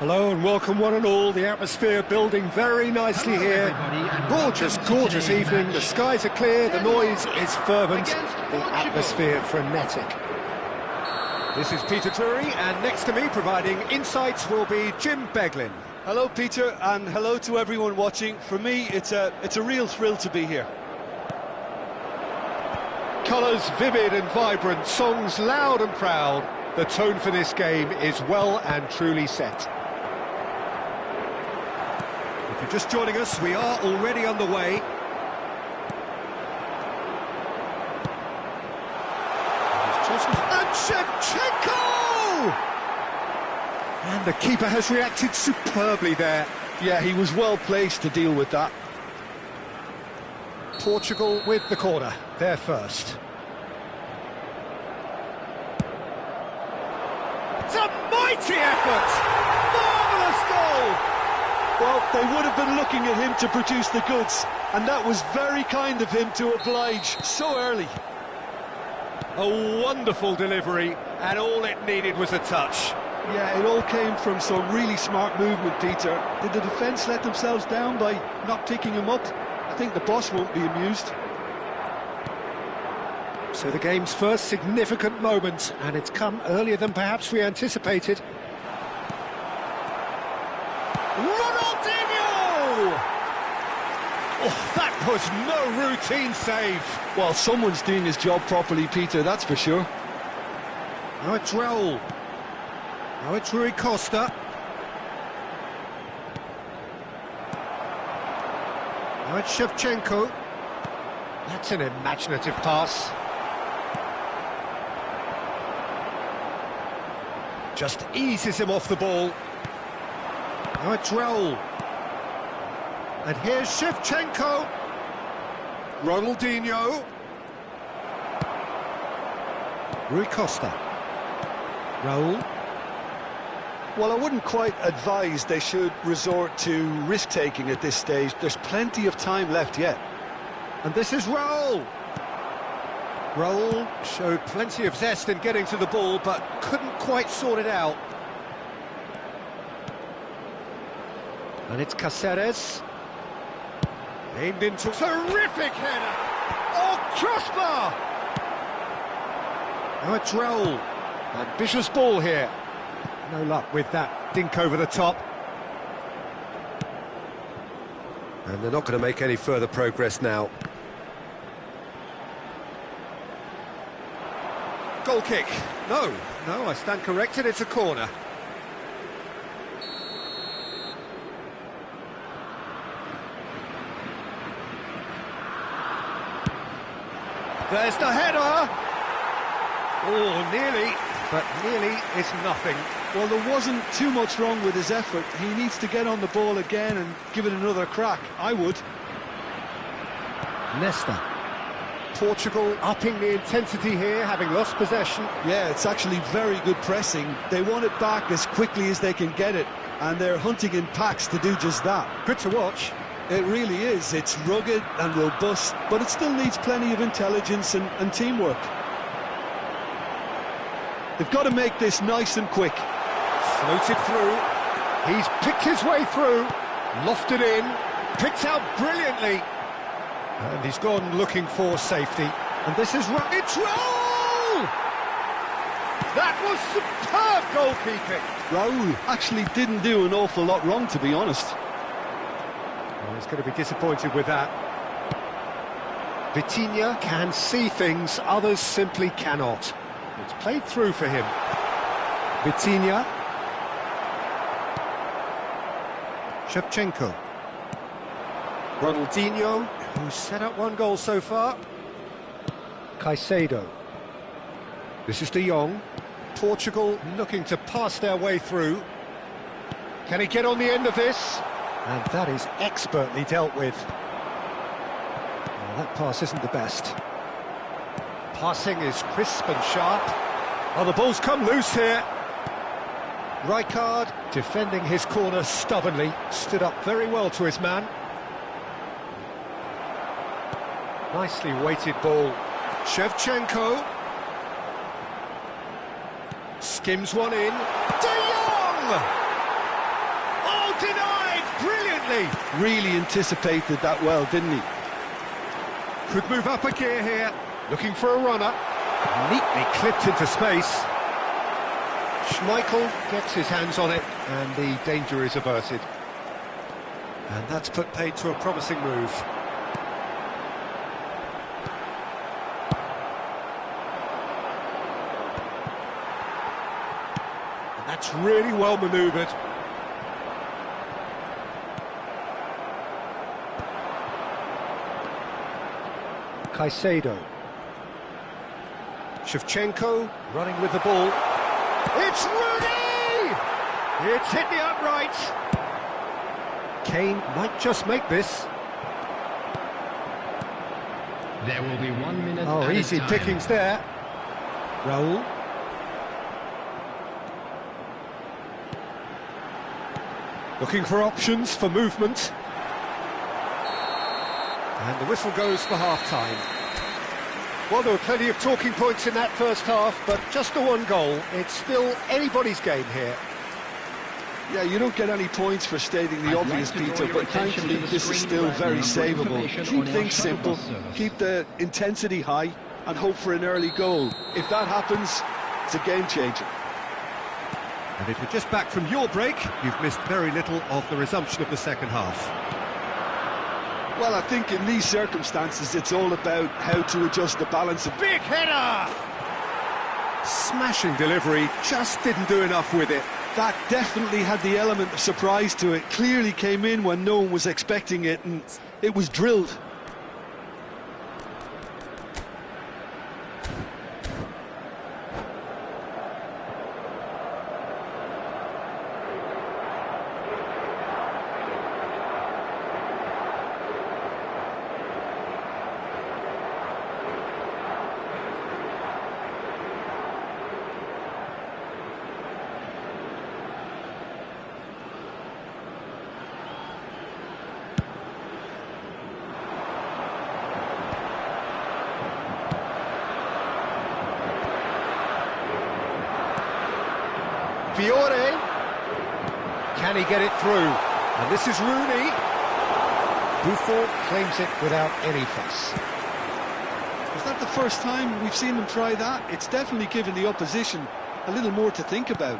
Hello and welcome one and all. The atmosphere building very nicely here. Gorgeous, gorgeous evening. The skies are clear, the noise is fervent, the atmosphere frenetic. This is Peter Drury, and next to me providing insights will be Jim Beglin. Hello Peter, and hello to everyone watching. For me, it's a real thrill to be here. Colours vivid and vibrant, songs loud and proud. The tone for this game is well and truly set. If you're just joining us, we are already underway. And Shevchenko! And the keeper has reacted superbly there. Yeah, he was well placed to deal with that. Portugal with the corner, they're first. It's a mighty effort! Marvellous goal! Well, they would have been looking at him to produce the goods, and that was very kind of him to oblige so early. A wonderful delivery, and all it needed was a touch. Yeah, it all came from some really smart movement, Peter. Did the defence let themselves down by not picking him up? I think the boss won't be amused. So the game's first significant moment, and it's come earlier than perhaps we anticipated. Ronaldinho! Oh, that was no routine save. Well, someone's doing his job properly, Peter, that's for sure. Now it's Raul. Now it's Rui Costa. Now it's Shevchenko. That's an imaginative pass. Just eases him off the ball. Now it's Raul. And here's Shevchenko. Ronaldinho. Rui Costa. Raul. Well, I wouldn't quite advise they should resort to risk-taking at this stage. There's plenty of time left yet. And this is Raul. Raul showed plenty of zest in getting to the ball, but couldn't quite sort it out. And it's Cáceres. Aimed into... Terrific header! Oh, crossbar! Now it's Raul. Ambitious ball here. No luck with that dink over the top. And they're not going to make any further progress now. Goal kick. No, I stand corrected, it's a corner. There's the header! Oh, nearly, but nearly is nothing. Well, there wasn't too much wrong with his effort. He needs to get on the ball again and give it another crack. I would. Nesta. Portugal upping the intensity here, having lost possession. Yeah, it's actually very good pressing. They want it back as quickly as they can get it, and they're hunting in packs to do just that. Good to watch. It really is. It's rugged and robust, but it still needs plenty of intelligence and teamwork. They've got to make this nice and quick. Floated through. He's picked his way through. Lofted in. Picked out brilliantly. And he's gone looking for safety. And this is... It's Raul! That was superb goalkeeping. Raul actually didn't do an awful lot wrong, to be honest. Well, he's going to be disappointed with that. Vitinha can see things others simply cannot. It's played through for him. Vitinha. Shevchenko. Ronaldinho, who's set up one goal so far. Caicedo. This is De Jong. Portugal looking to pass their way through. Can he get on the end of this? And that is expertly dealt with. Well, that pass isn't the best. Passing is crisp and sharp. Oh, the ball's come loose here. Rijkaard defending his corner stubbornly. Stood up very well to his man. Nicely weighted ball. Shevchenko. Skims one in. De Jong! denied brilliantly. Really anticipated that well, didn't he? Could move up a gear here, looking for a runner. Neatly clipped into space. Schmeichel gets his hands on it, and the danger is averted. And that's put paid to a promising move. And that's really well manoeuvred. Caicedo. Shevchenko running with the ball. It's Rooney! It's hit the uprights. Kane might just make this. There will be 1 minute. Oh, easy pickings there. Raul. Looking for options for movement. And the whistle goes for half-time. Well, there were plenty of talking points in that first half, but just the one goal. It's still anybody's game here. Yeah, you don't get any points for stating the obvious, Peter, but thankfully this is still very savable. Keep things simple, keep the intensity high, and hope for an early goal. If that happens, it's a game-changer. And if you're just back from your break, you've missed very little of the resumption of the second half. Well, I think in these circumstances, it's all about how to adjust the balance of... Big header! Smashing delivery, just didn't do enough with it. That definitely had the element of surprise to it. Clearly came in when no one was expecting it, and it was drilled. Fiore, can he get it through? And this is Rooney. Buffon claims it without any fuss. Is that the first time we've seen them try that? It's definitely given the opposition a little more to think about.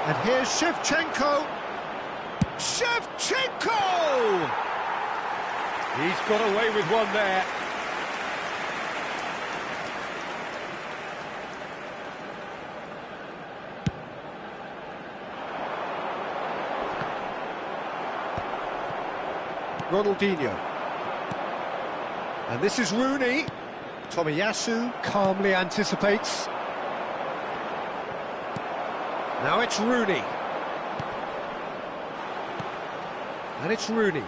And here's Shevchenko. Shevchenko! He's got away with one there. Ronaldinho. And this is Rooney. Tomiyasu calmly anticipates. Now it's Rooney. And it's Rooney.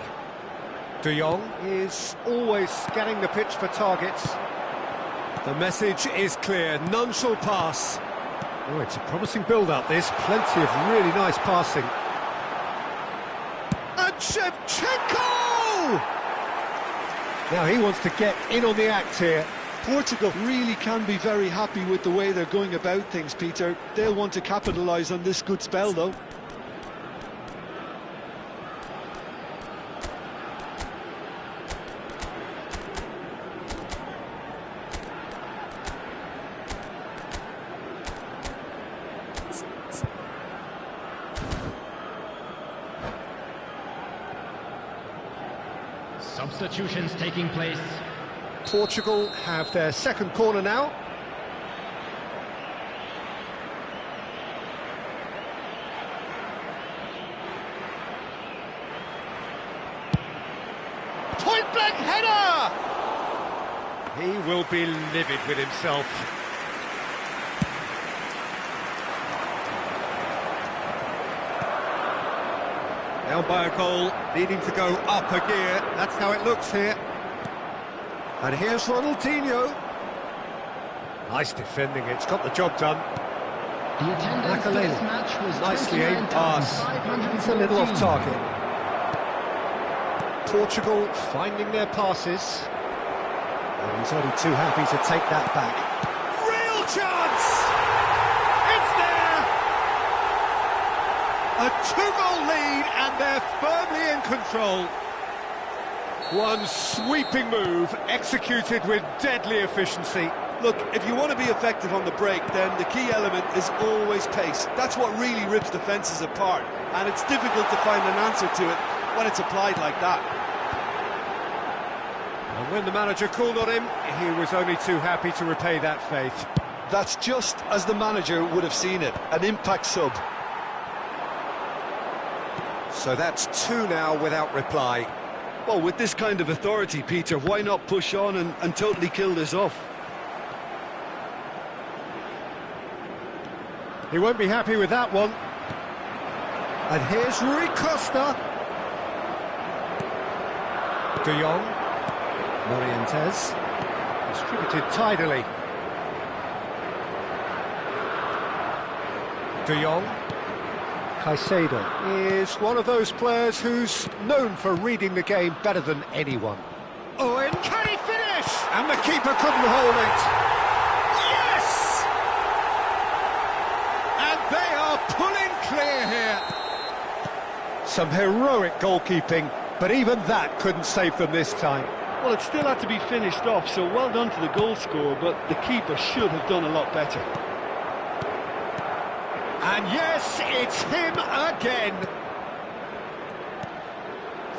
De Jong is always scanning the pitch for targets. The message is clear, none shall pass. Oh, it's a promising build-up, this. Plenty of really nice passing. And Shevchenko! Now he wants to get in on the act here. Portugal really can be very happy with the way they're going about things, Peter. They'll want to capitalise on this good spell, though. Substitutions taking place. Portugal have their second corner now. Point-blank header! He will be livid with himself. Down by a goal, needing to go up a gear. That's how it looks here. And here's Ronaldinho. Nice defending, it's got the job done. The attendance for this match was nicely aimed pass. It's a little off target. Portugal finding their passes. And he's only too happy to take that back. Real chance! It's there! A two-goal lead, and they're firmly in control. One sweeping move, executed with deadly efficiency. Look, if you want to be effective on the break, then the key element is always pace. That's what really rips defences apart, and it's difficult to find an answer to it when it's applied like that. And when the manager called on him, he was only too happy to repay that faith. That's just as the manager would have seen it, an impact sub. So that's two now without reply. Well, with this kind of authority, Peter, why not push on and totally kill this off? He won't be happy with that one. And here's Rui Costa. De Jong. Morientes. Distributed tidily. De Jong. Caicedo is one of those players who's known for reading the game better than anyone. Owen, can he finish? And the keeper couldn't hold it. Yes! And they are pulling clear here. Some heroic goalkeeping, but even that couldn't save them this time. Well, it still had to be finished off, so well done to the goal scorer, but the keeper should have done a lot better. And yes, it's him again.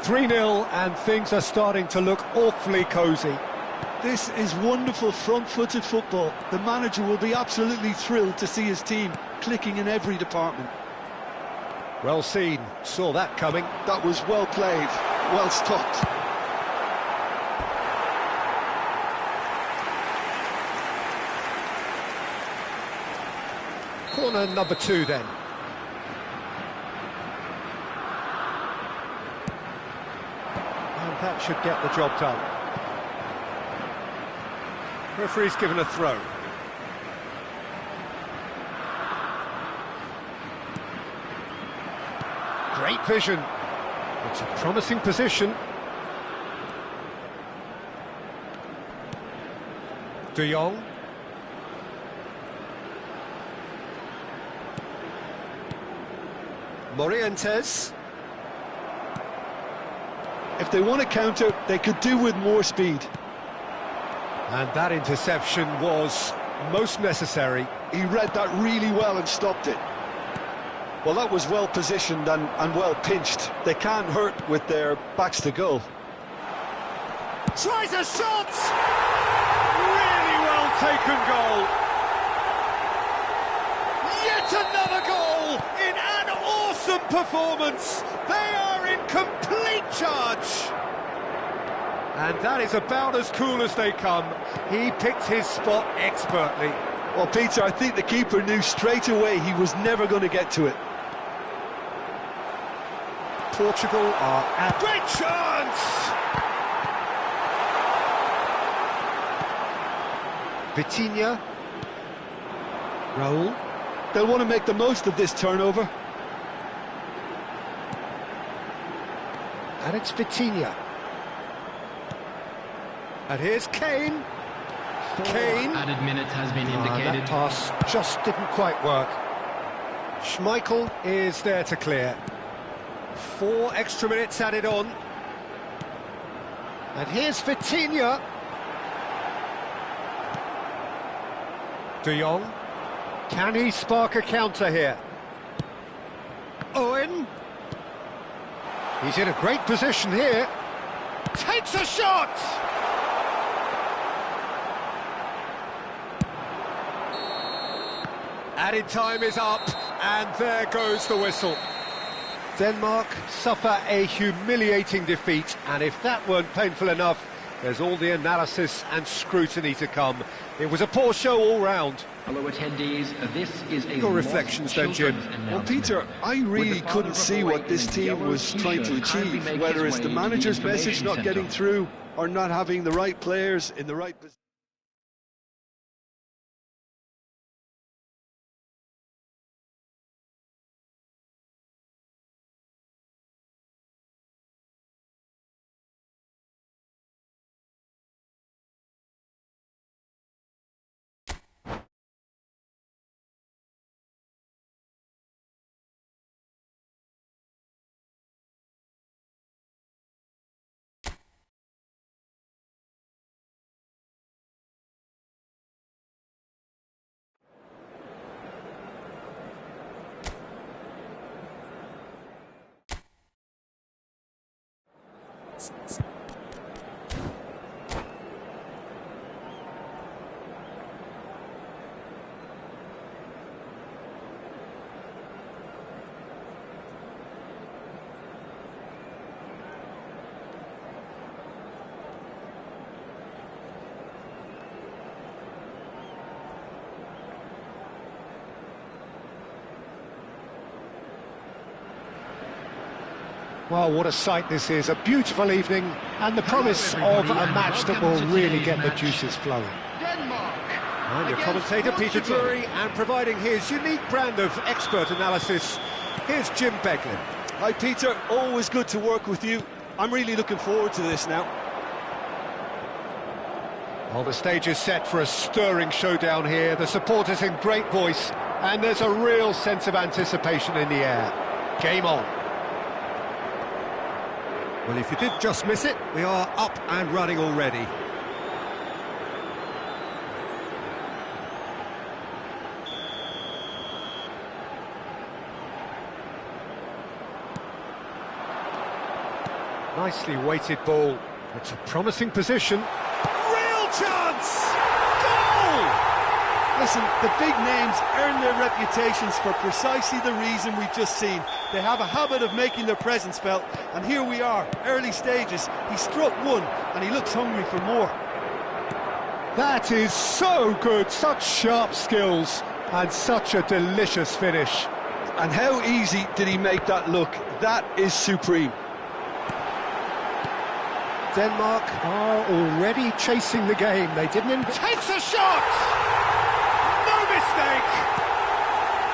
3-0, and things are starting to look awfully cosy. This is wonderful front-footed football. The manager will be absolutely thrilled to see his team clicking in every department. Well seen, saw that coming. That was well played, well stopped. Corner number 2 then. And that should get the job done. Referee's given a throw. Great vision. It's a promising position. De Jong. Morientes. If they want to counter, they could do with more speed. And that interception was most necessary. He read that really well and stopped it. Well, that was well positioned and well pinched. They can't hurt with their backs to goal. Tries a shot! Really well taken goal. Yet another goal in an awesome performance. They are in complete charge. And that is about as cool as they come. He picked his spot expertly. Well, Peter, I think the keeper knew straight away he was never going to get to it. Portugal are at... Great chance! Vitinha. Raul. They'll want to make the most of this turnover. And it's Vitinha. And here's Kane. Kane. Added minutes has been indicated. That pass just didn't quite work. Schmeichel is there to clear. 4 extra minutes added on. And here's Vitinha. De Jong. Can he spark a counter here? Owen. He's in a great position here. Takes a shot! Added time is up, and there goes the whistle. Denmark suffer a humiliating defeat, and if that weren't painful enough, there's all the analysis and scrutiny to come. It was a poor show all round. Hello attendees, this is a Your reflections then, Jim. Well, Peter, I really couldn't see what this team was trying to achieve, whether it's the manager's message not getting through or not having the right players in the right position. Well, what a sight this is, a beautiful evening, and the promise of a match that will really get the juices flowing. I'm your commentator, Peter Drury, and providing his unique brand of expert analysis, here's Jim Beglin. Hi Peter, always good to work with you. I'm really looking forward to this now. Well, the stage is set for a stirring showdown here, the supporters in great voice, and there's a real sense of anticipation in the air. Game on. Well, if you did just miss it, we are up and running already. Nicely weighted ball. It's a promising position. Real chance! Goal! Listen, the big names earn their reputations for precisely the reason we've just seen. They have a habit of making their presence felt, and here we are, early stages. He struck one, and he looks hungry for more. That is so good, such sharp skills, and such a delicious finish. And how easy did he make that look? That is supreme. Denmark are already chasing the game. They didn't... Takes a shot! No mistake!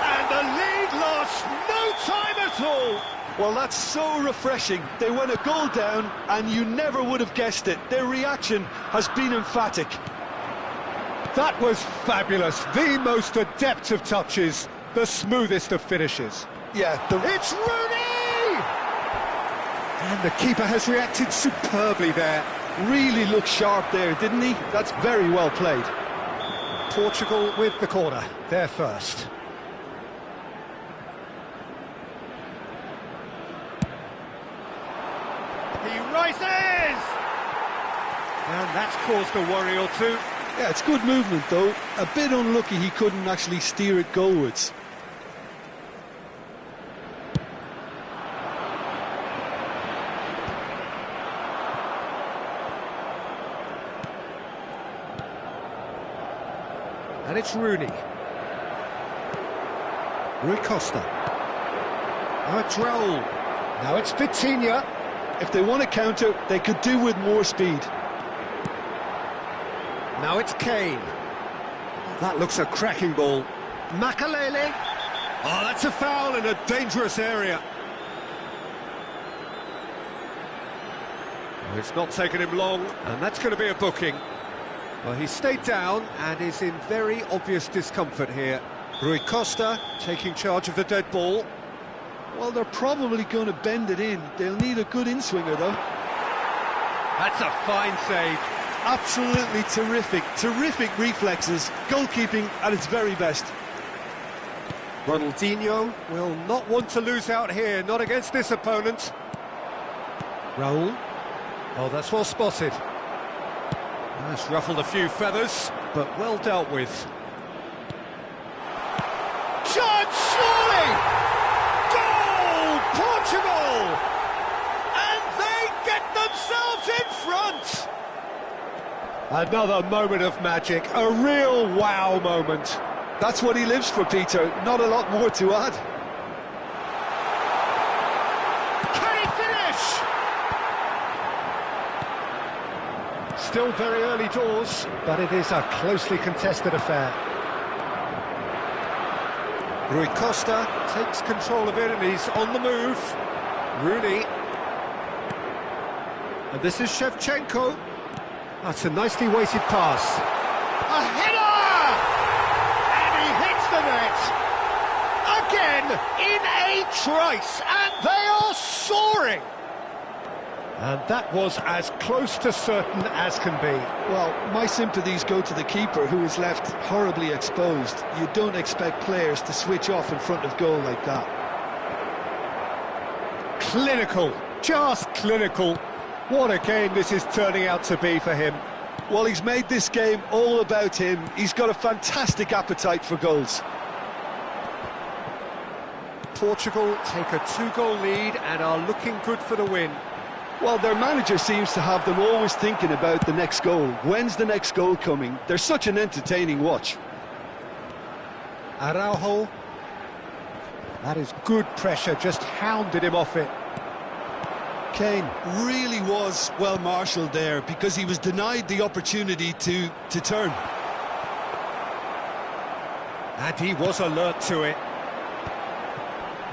And the lead lost no time at all! Well, that's so refreshing. They went a goal down, and you never would have guessed it. Their reaction has been emphatic. That was fabulous. The most adept of touches, the smoothest of finishes. Yeah, It's Rooney! And the keeper has reacted superbly there. really looked sharp there, didn't he? That's very well played. Portugal with the corner, they're first. He rises! And that's caused a worry or two. Yeah, it's good movement though. A bit unlucky he couldn't actually steer it goalwards. And it's Rooney. Rui Costa. Now it's Raul. Now it's Vitinha. If they want to counter, they could do with more speed. Now it's Kane. That looks a cracking ball. Makalele. Oh, that's a foul in a dangerous area. Well, it's not taken him long, and that's going to be a booking. Well, he stayed down and is in very obvious discomfort here. Rui Costa taking charge of the dead ball. Well, they're probably going to bend it in. They'll need a good in-swinger, though. That's a fine save. Absolutely terrific. Terrific reflexes. Goalkeeping at its very best. Ronaldinho will not want to lose out here, not against this opponent. Raul. Oh, that's well spotted. That's ruffled a few feathers, but well dealt with. Chance, surely! Goal! Portugal! And they get themselves in front! Another moment of magic, a real wow moment. That's what he lives for, Peter. Not a lot more to add. Can he finish? Still very early doors, but it is a closely contested affair. Rui Costa takes control of it and he's on the move. Rooney. And this is Shevchenko. That's a nicely weighted pass. A header! And he hits the net. Again, in a trice, and they are soaring. And that was as close to certain as can be. Well, my sympathies go to the keeper, who is left horribly exposed. You don't expect players to switch off in front of goal like that. Clinical, just clinical. What a game this is turning out to be for him. Well, he's made this game all about him. He's got a fantastic appetite for goals. Portugal take a 2-goal lead and are looking good for the win. Well, their manager seems to have them always thinking about the next goal. When's the next goal coming? They're such an entertaining watch. Araujo. That is good pressure, just hounded him off it. Kane. Really was well marshalled there because he was denied the opportunity to turn. And he was alert to it.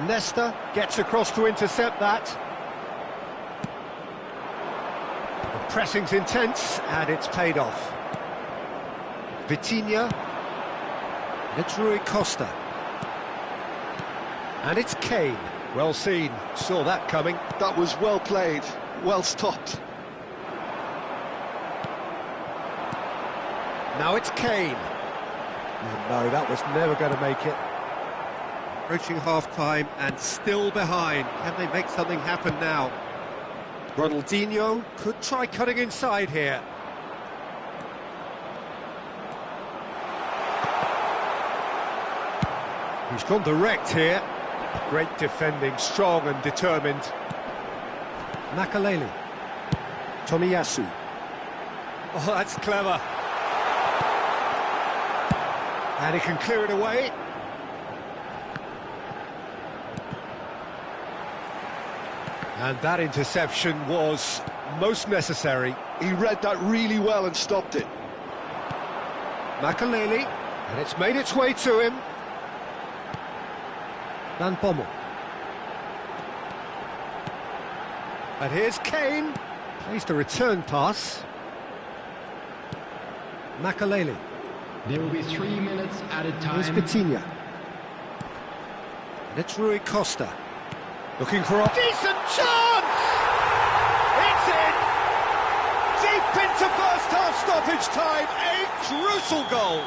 Nesta gets across to intercept that. The pressing's intense and it's paid off. Vitinha. It's Rui Costa. And it's Kane. Well seen, saw that coming. That was well played, well stopped. Now it's Kane. No, that was never going to make it. Approaching half-time and still behind. Can they make something happen now? Ronaldinho could try cutting inside here. He's gone direct here. Great defending, strong and determined. Makaleli. Tomiyasu. Oh, that's clever. And he can clear it away. And that interception was most necessary. He read that really well and stopped it. Makaleli, and it's made its way to him. Van Bommel. And here's Kane. Plays the return pass. Makaleli. There will be 3 minutes added time. Here's Vitinha. And it's Rui Costa. Looking for a decent chance! It's in! Deep into first half stoppage time, a crucial goal!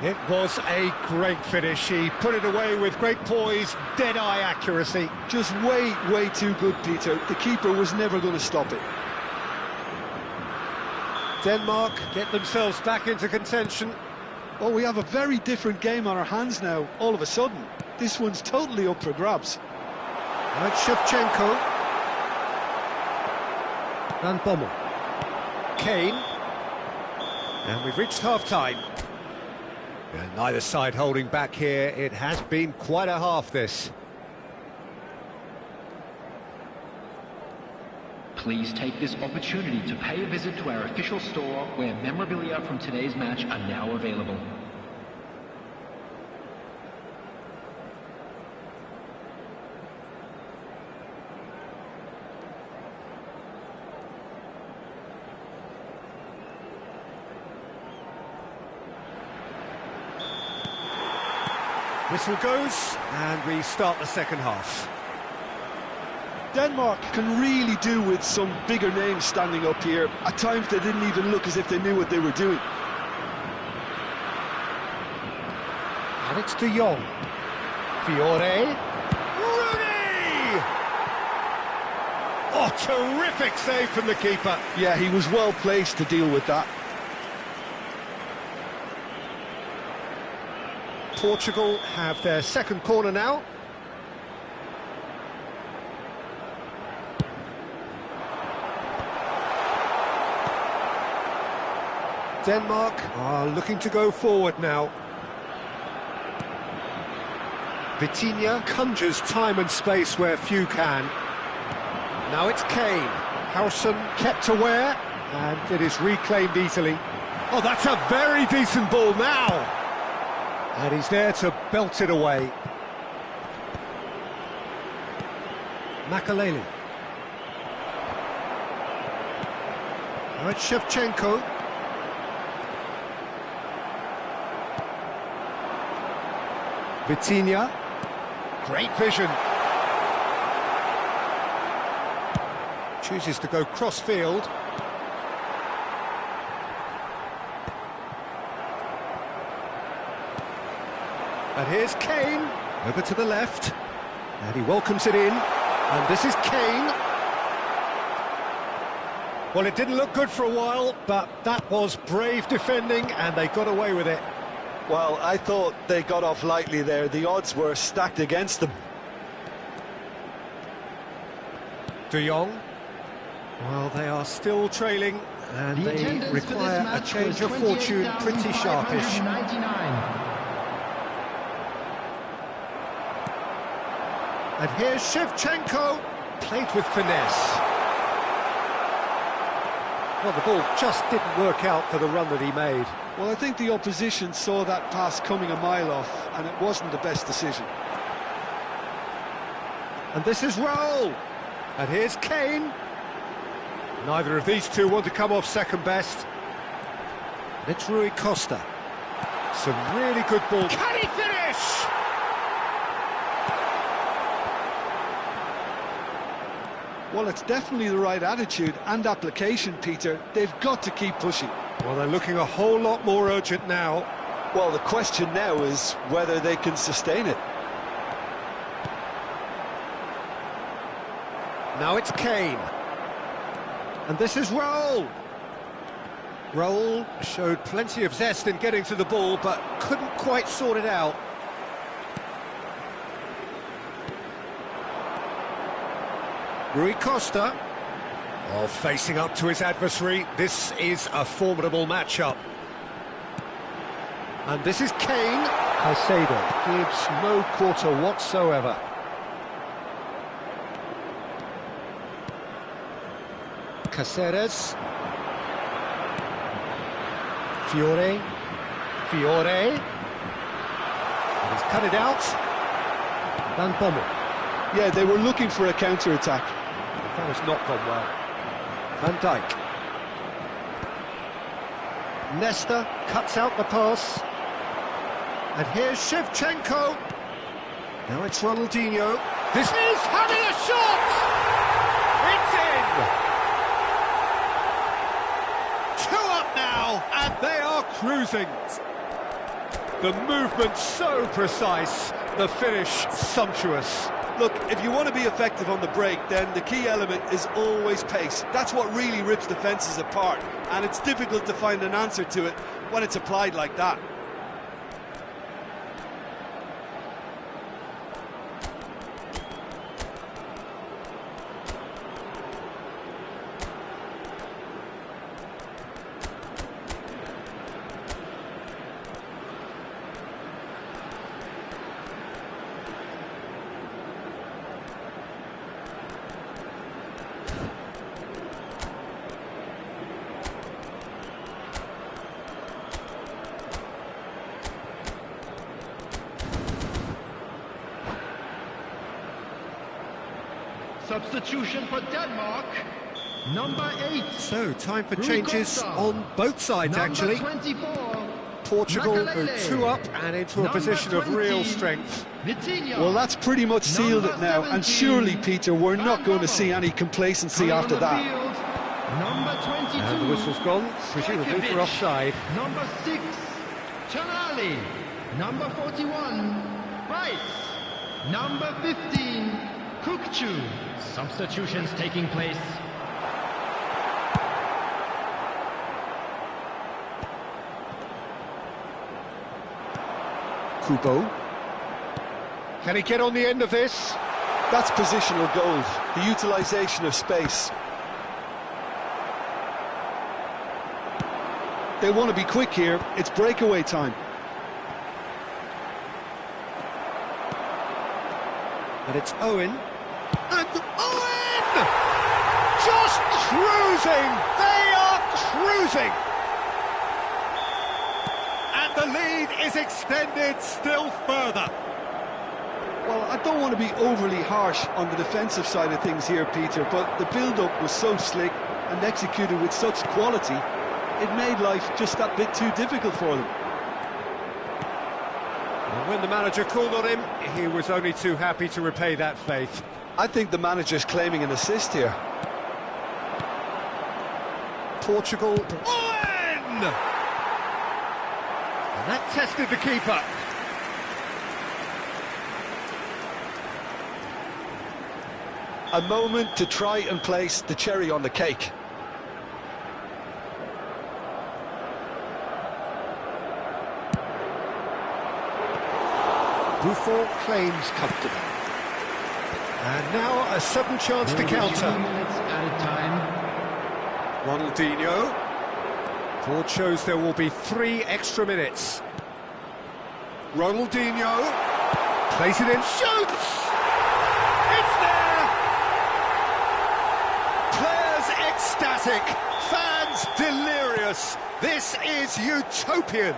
It was a great finish. He put it away with great poise, dead-eye accuracy. Just way too good, Peter. The keeper was never going to stop it. Denmark get themselves back into contention. Oh, we have a very different game on our hands now, all of a sudden. This one's totally up for grabs. And Shevchenko. Van Bommel. Kane. And we've reached half-time. And neither side holding back here. It has been quite a half, this. Please take this opportunity to pay a visit to our official store where memorabilia from today's match are now available. Whistle goes, and we start the second half. Denmark can really do with some bigger names standing up here. At times they didn't even look as if they knew what they were doing. And it's De Jong. Fiore. Rooney! Oh, terrific save from the keeper. Yeah, he was well placed to deal with that. Portugal have their second corner now. Denmark are looking to go forward now. Vitinha conjures time and space where few can. Now it's Kane. Howson kept aware, and it is reclaimed easily. Oh, that's a very decent ball now. And he's there to belt it away. Makaleli. Now it's Shevchenko. Vitinha. Great vision. Chooses to go cross-field. And here's Kane, over to the left, and he welcomes it in, and this is Kane. Well, it didn't look good for a while, but that was brave defending, and they got away with it. Well, I thought they got off lightly there. The odds were stacked against them. De Jong. Well, they are still trailing, and they require a change of fortune pretty sharpish. And here's Shevchenko, played with finesse. Well, the ball just didn't work out for the run that he made. Well, I think the opposition saw that pass coming a mile off, and it wasn't the best decision. And this is Raul. And here's Kane. Neither of these two want to come off second best. And it's Rui Costa. Some really good ball. Can he finish? Well, it's definitely the right attitude and application, Peter. They've got to keep pushing. Well, they're looking a whole lot more urgent now. Well, the question now is whether they can sustain it. Now it's Kane. And this is Raul. Raul showed plenty of zest in getting to the ball, but couldn't quite sort it out. Rui Costa. Oh, facing up to his adversary. This is a formidable matchup. And this is Kane. Caicedo gives no quarter whatsoever. Caceres. Fiore. And he's cut it out. Van Bommel. Yeah, they were looking for a counter-attack. That has not gone well. Van Dijk. Nesta cuts out the pass. And here's Shevchenko. Now it's Ronaldinho. This is having a shot! It's in! 2 up now, and they are cruising. The movement so precise, the finish sumptuous. Look, if you want to be effective on the break, then the key element is always pace. That's what really rips defences apart, and it's difficult to find an answer to it when it's applied like that. Substitution for Denmark, number 8. So, time for changes on both sides, actually. 24, Portugal Magalele. are 2 up and into a Number position of 20, real strength. Vitinha. Well, that's pretty much sealed it now, and 17, surely, Peter, we're not going to see Van any complacency Coming after on the that. field, number 22, And the whistle's gone, presumably for Stojkovic. offside. Number 6, Tonali. Number 41, Rice. Number 15, Kukçu. Substitutions taking place. Kubo. Can he get on the end of this? That's positional gold, the utilisation of space. They want to be quick here, it's breakaway time. And it's Owen. And Owen! Just cruising! They are cruising! And the lead is extended still further. Well, I don't want to be overly harsh on the defensive side of things here, Peter, but the build-up was so slick and executed with such quality, it made life just that bit too difficult for them. And when the manager called on him, he was only too happy to repay that faith. I think the manager's claiming an assist here. Portugal. Owen! And that tested the keeper. A moment to try and place the cherry on the cake. Buffon claims comfortably. And now a sudden chance to counter. 2 minutes added time. Ronaldinho. Board shows there will be 3 extra minutes. Ronaldinho plays it in, shoots! It's there! Players ecstatic, fans delirious. This is utopian.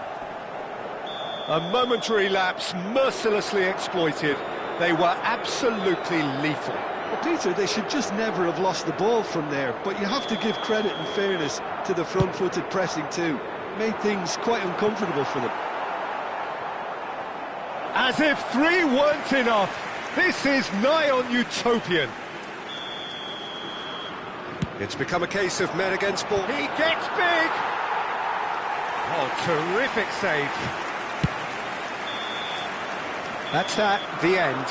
A momentary lapse mercilessly exploited. They were absolutely lethal. Well, Peter, they should just never have lost the ball from there, but you have to give credit and fairness to the front-footed pressing too. Made things quite uncomfortable for them. As if 3 weren't enough. This is nigh on utopian. It's become a case of men against ball. He gets big! Oh, terrific save. That's that, the end.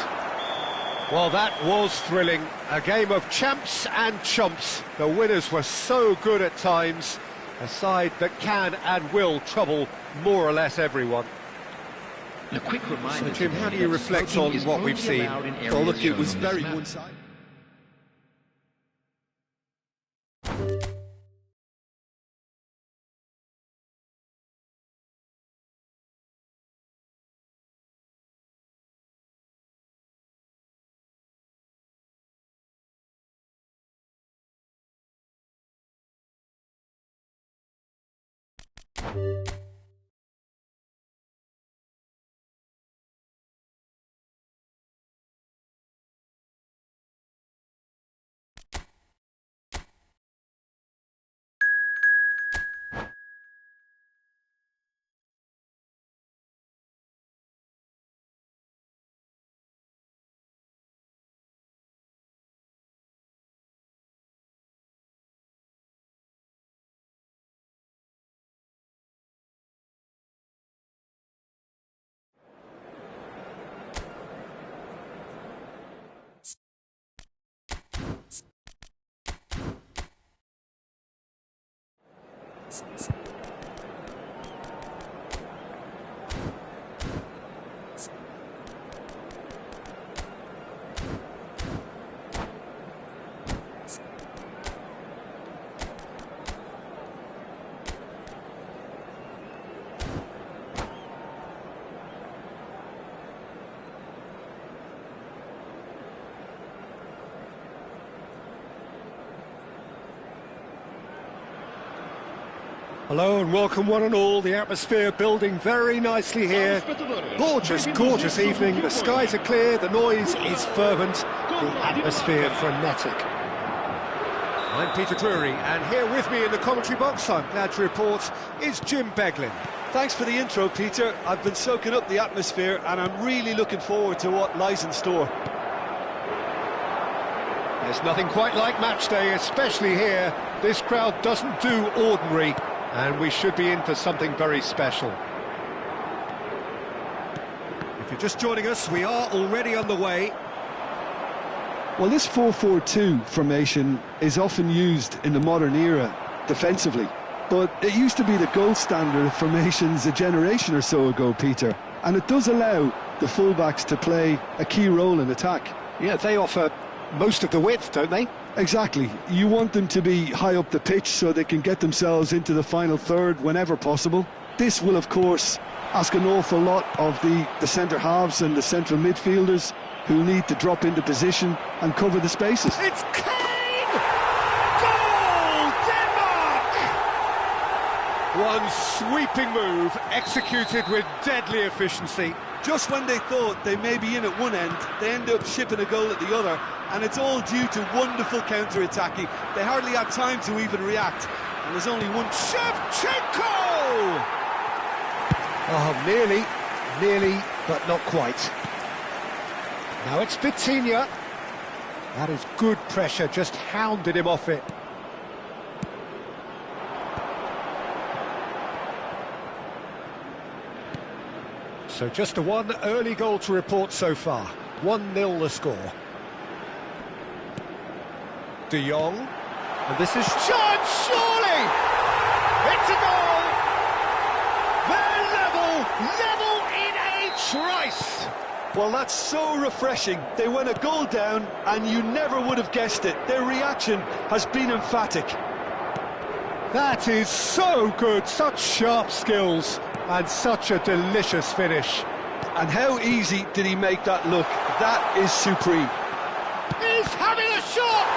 Well, that was thrilling. A game of champs and chumps. The winners were so good at times. A side that can and will trouble more or less everyone. A quick reminder. So, Jim, how do you reflect on what we've seen? Well, look, it was very one-sided. Hello and welcome one and all. The atmosphere building very nicely here. Gorgeous, gorgeous evening. The skies are clear, the noise is fervent, the atmosphere frenetic. I'm Peter Drury, and here with me in the commentary box, I'm glad to report, is Jim Beglin. Thanks for the intro, Peter. I've been soaking up the atmosphere and I'm really looking forward to what lies in store. There's nothing quite like match day, especially here. This crowd doesn't do ordinary, and we should be in for something very special. If you're just joining us, we are already on the way. Well, this 4-4-2 formation is often used in the modern era defensively, but it used to be the gold standard of formations a generation or so ago, Peter, and it does allow the fullbacks to play a key role in attack. Yeah, they offer most of the width, don't they? Exactly. You want them to be high up the pitch so they can get themselves into the final third whenever possible. This will, of course, ask an awful lot of the centre halves and the central midfielders, who need to drop into position and cover the spaces. It's Kane! Goal! Denmark! One sweeping move, executed with deadly efficiency. Just when they thought they may be in at one end, they end up shipping a goal at the other, and it's all due to wonderful counter-attacking. They hardly had time to even react, and there's only one. Shevchenko! Oh, nearly, but not quite. Now it's Vitinha. That is good pressure, just hounded him off it. So just the one early goal to report so far. 1-0 the score. De Jong. And this is chance, surely! It's a goal! They're level in a trice! Well, that's so refreshing. They went a goal down, and you never would have guessed it. Their reaction has been emphatic. That is so good, such sharp skills, and such a delicious finish. And how easy did he make that look? That is supreme. He's having a shot!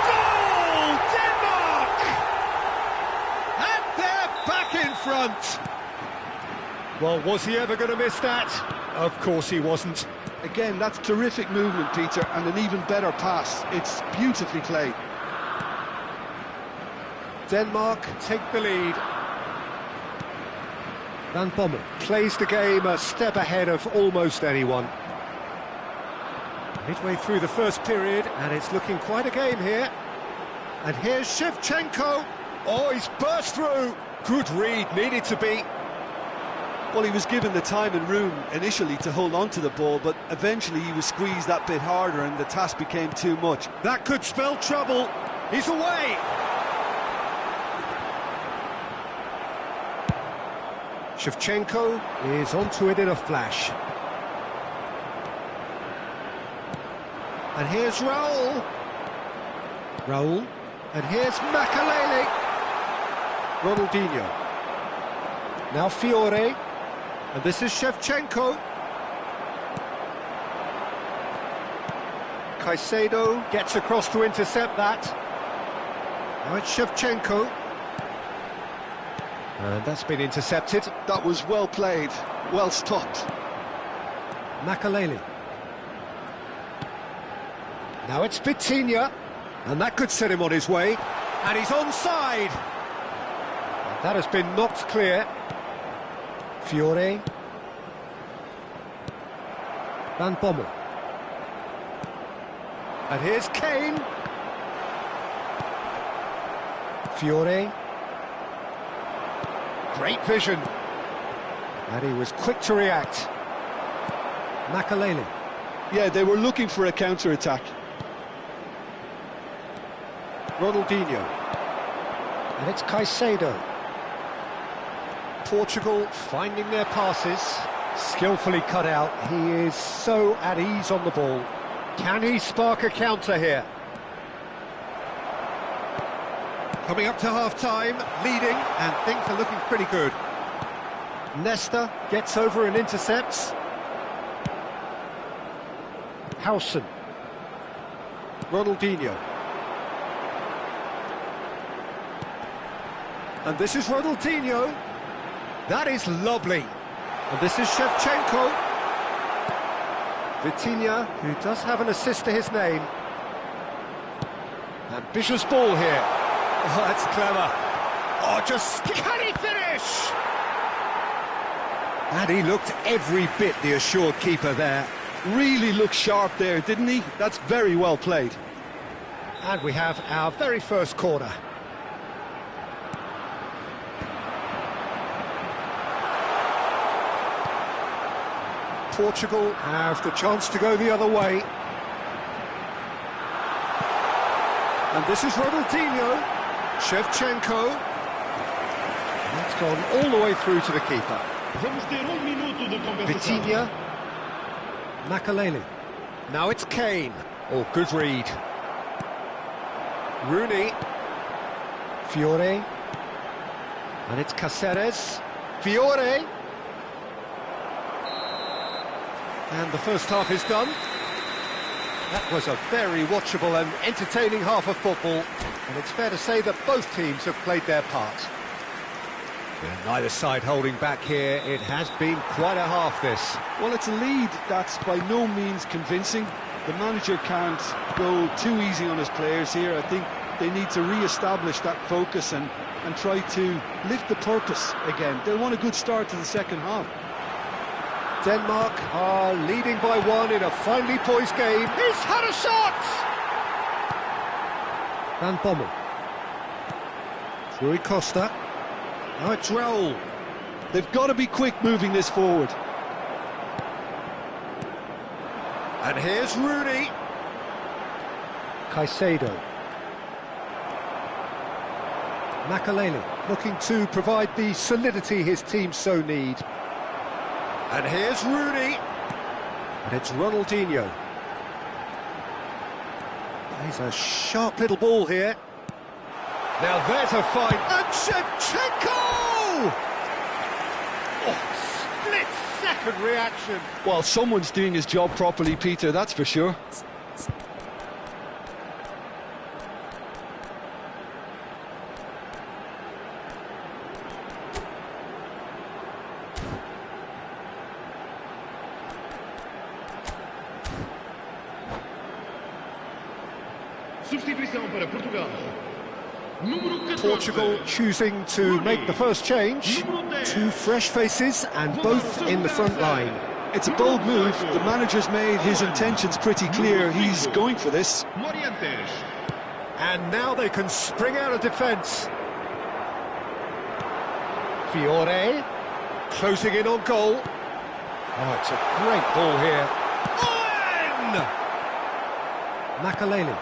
Goal! Denmark! And they're back in front! Well, was he ever going to miss that? Of course he wasn't. Again, that's terrific movement, Peter, and an even better pass. It's beautifully played. Denmark take the lead. Van Bommel plays the game a step ahead of almost anyone. Midway through the first period, and it's looking quite a game here. And here's Shevchenko. Oh, he's burst through. Good read, needed to be. Well, he was given the time and room initially to hold on to the ball, but eventually he was squeezed that bit harder and the task became too much. That could spell trouble. He's away. Shevchenko is onto it in a flash. And here's Raul. Raul. And here's Makalele. Ronaldinho. Now Fiore. And this is Shevchenko. Caicedo gets across to intercept that. Now it's Shevchenko. And that's been intercepted. That was well played, well stopped. Makalele. Now it's Vitinha. And that could set him on his way. And he's onside. And that has been knocked clear. Fiore. Van Bommel. And here's Kane. Fiore. Great vision. And he was quick to react. Makalele. Yeah, they were looking for a counter-attack. Ronaldinho. And it's Caicedo. Portugal finding their passes, skillfully cut out. He is so at ease on the ball. Can he spark a counter here? Coming up to half-time, leading, and things are looking pretty good. Nesta gets over and intercepts. Howson. Ronaldinho. And this is Ronaldinho. That is lovely. And this is Shevchenko. Vitinha, who does have an assist to his name. Ambitious ball here. Oh, that's clever. Oh, just... Can he finish? And he looked every bit the assured keeper there. Really looked sharp there, didn't he? That's very well played. And we have our very first corner. Portugal have the chance to go the other way. And this is Ronaldinho. Shevchenko. That's gone all the way through to the keeper. Vitinha. Makalele. Now it's Kane. Oh, good read. Rooney. Fiore. And it's Caceres. Fiore. And the first half is done. That was a very watchable and entertaining half of football, and it's fair to say that both teams have played their part. And neither side holding back here. It has been quite a half, this. Well, it's a lead that's by no means convincing. The manager can't go too easy on his players here. I think they need to re-establish that focus and try to lift the purpose again. They'll want a good start to the second half. Denmark are leading by one in a finely poised game. He's had a shot! Van Bommel. Rui Costa. Now it's Raul. They've got to be quick moving this forward. And here's Rooney. Caicedo. Makalele looking to provide the solidity his team so need. And here's Rooney. And it's Ronaldinho. He's a sharp little ball here. Now there's a fight. And Shevchenko! Oh, split-second reaction. Well, someone's doing his job properly, Peter, that's for sure. Substituição para Portugal. Número 14. Portugal choosing to make the first change. Two fresh faces and both in the front line. It's a bold move. The manager's made his intentions pretty clear. He's going for this. Morientes. And now they can spring out of defence. Fiore closing in on goal. Oh, it's a great ball here. Owen! Makaleli.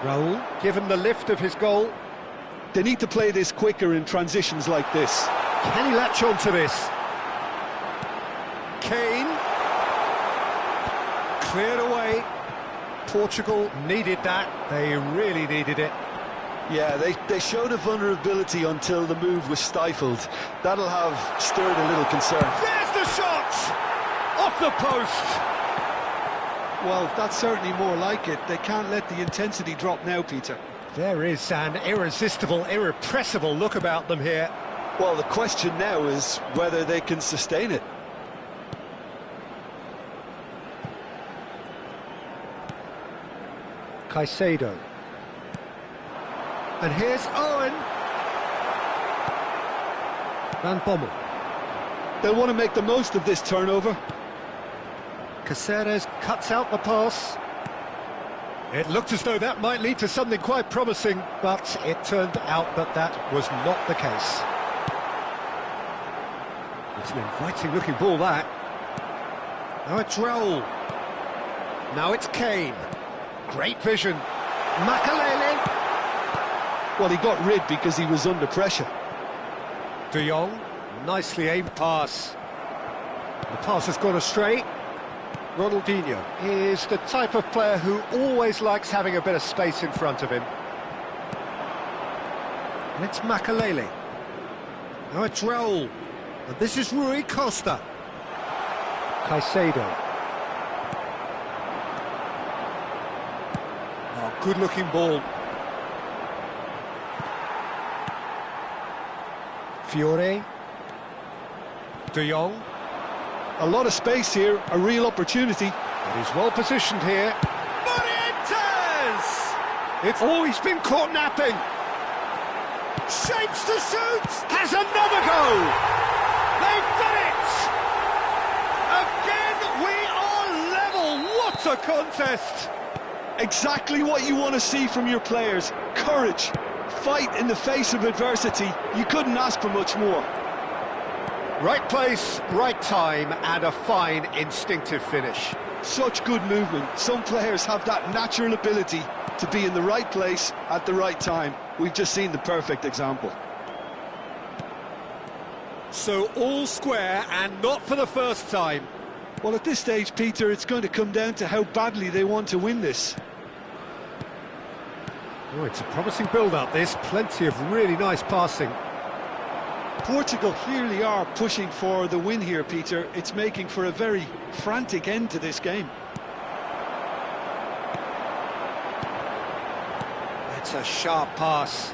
Raul, given the lift of his goal. They need to play this quicker in transitions like this. Can he latch on to this? Kane. Cleared away. Portugal needed that. They really needed it. Yeah, they showed a vulnerability until the move was stifled. That'll have stirred a little concern. There's the shot! Off the post! Well, that's certainly more like it. They can't let the intensity drop now, Peter. There is an irresistible, irrepressible look about them here. Well, the question now is whether they can sustain it. Caicedo. And here's Owen. Van Bommel. They'll want to make the most of this turnover. Caceres cuts out the pass. It looked as though that might lead to something quite promising, but it turned out that that was not the case. It's an inviting-looking ball, that. Now it's Raul. Now it's Kane. Great vision. Makaleli. Well, he got rid because he was under pressure. De Jong. Nicely aimed pass. The pass has gone astray. Ronaldinho is the type of player who always likes having a bit of space in front of him. And it's Makaleli. Now it's Raul. And this is Rui Costa. Caicedo. Oh, good-looking ball. Fiore. De Jong. A lot of space here, a real opportunity. But he's well positioned here. Morientes! Oh, he's been caught napping. Shapes to shoot! Has another go! They've done it! Again, we are level! What a contest! Exactly what you want to see from your players. Courage, fight in the face of adversity. You couldn't ask for much more. Right place, right time, and a fine instinctive finish. Such good movement. Some players have that natural ability to be in the right place at the right time. We've just seen the perfect example. So all square, and not for the first time. Well, at this stage, Peter, it's going to come down to how badly they want to win this. Oh, it's a promising build-up, this. Plenty of really nice passing. Portugal clearly are pushing for the win here, Peter. It's making for a very frantic end to this game. It's a sharp pass.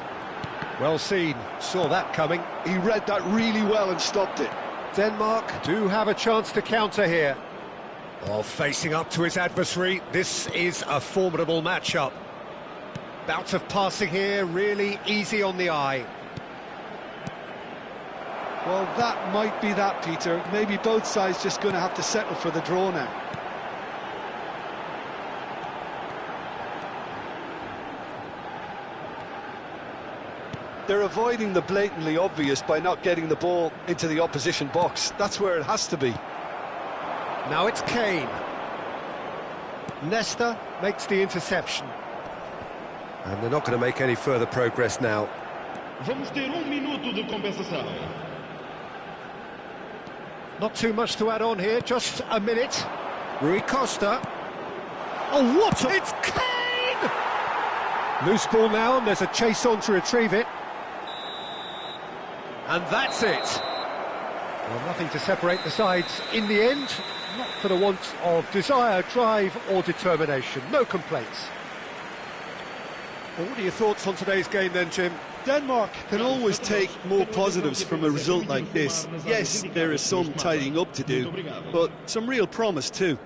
Well seen, saw that coming. He read that really well and stopped it. Denmark do have a chance to counter here. Oh, facing up to his adversary, this is a formidable matchup. Bout of passing here, really easy on the eye. Well, that might be that, Peter. Maybe both sides just going to have to settle for the draw now. They're avoiding the blatantly obvious by not getting the ball into the opposition box. That's where it has to be. Now it's Kane. Nesta makes the interception. And they're not going to make any further progress now. Vamos ter minuto de compensação. Not too much to add on here, just a minute. Rui Costa. Oh, what a... It's Kane! Loose ball now, and there's a chase on to retrieve it. And that's it. Well, nothing to separate the sides in the end. Not for the want of desire, drive or determination. No complaints. Well, what are your thoughts on today's game then, Jim? Denmark can always take more positives from a result like this. Yes, there is some tidying up to do, but some real promise too.